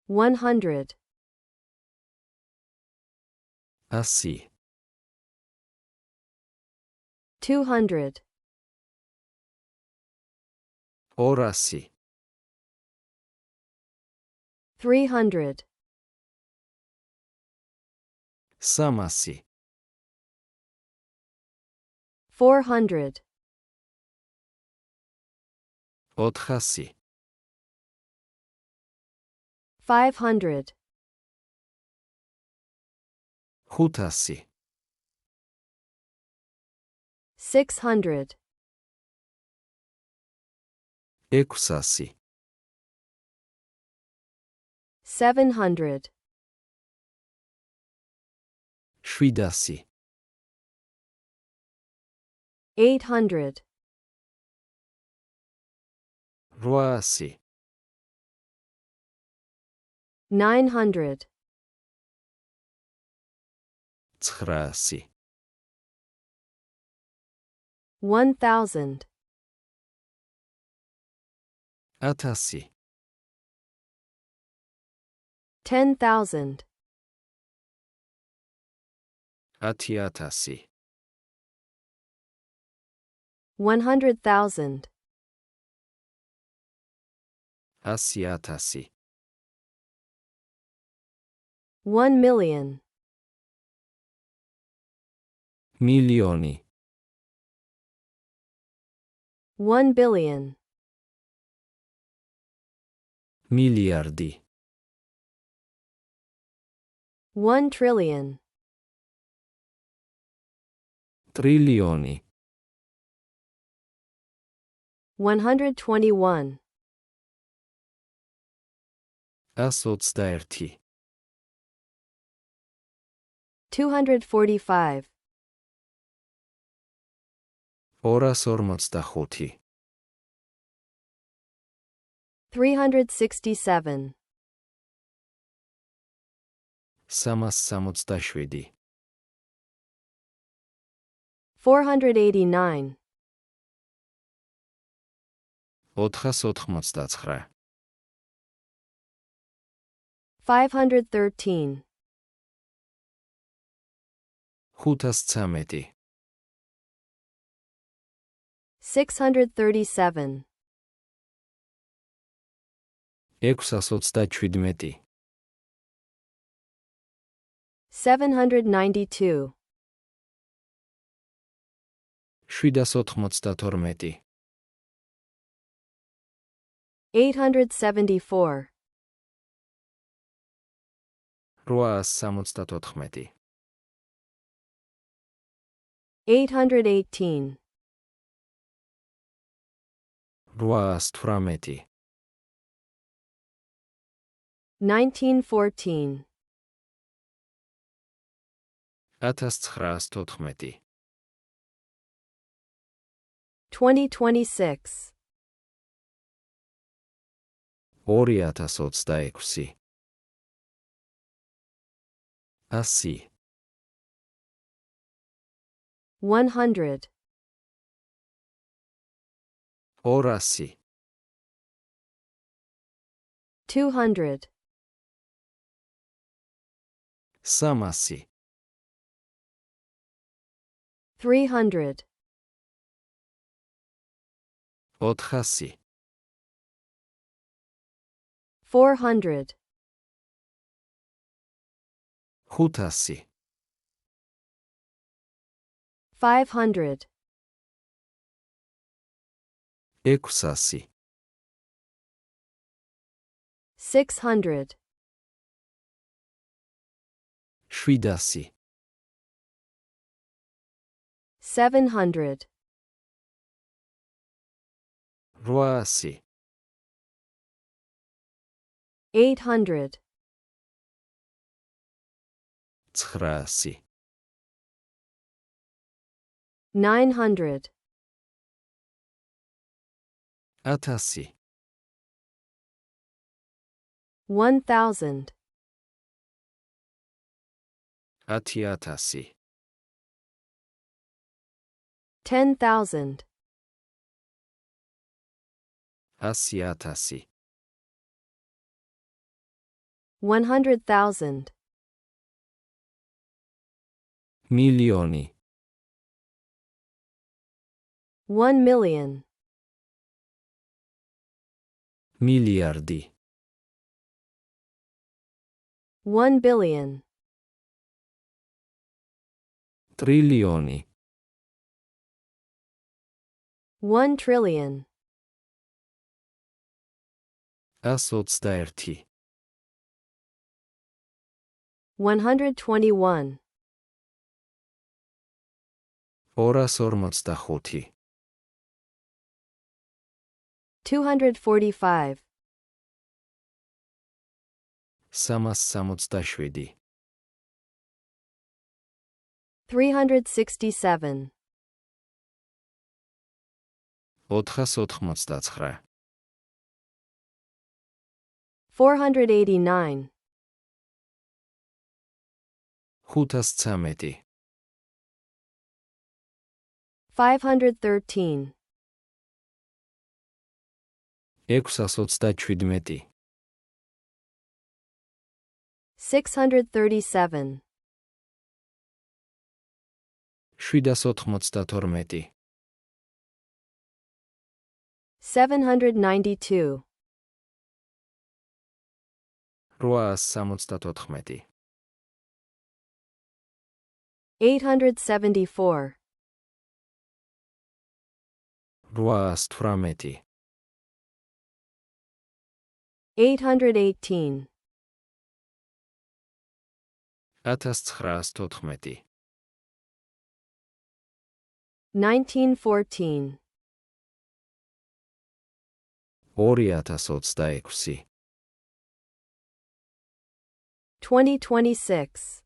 100, 100, 200, 200, 300, 300, 400, 400, 500, 500, 600, 600, 700, 700, 800, 800, 900, 900, 1000, 1000, 10,000, 10,000, 100,000, 100,000, 1,000,000, მილიონი, 1,000,000,000, მილიარდი, 1,000,000,000,000, ტრილიონი, 121, 121, 245, 245, 367, 367, 489, 489, 513, 513, 637, 627, 792, 792, 874, 874, 818, 818, 1914, 1914, 2026, 2026, 100, 100, 200, 200, 300, 300, 400, 400, 500, 500, 600, 600, 700, 700, 800, 800, 900, 900, 1000, 1,000, 10,000, 10,000, 100,000, 100,000. მილიონი, 1 million. მილიარდი, 1 billion. ტრილიონი, 1 trillion. 121, 121. 245, 245. 367, 367. 489, 489. 513, 513. 627, 637. 792, 792. 874, 874. 818, 818. 1914, 1914. 2026, 2026.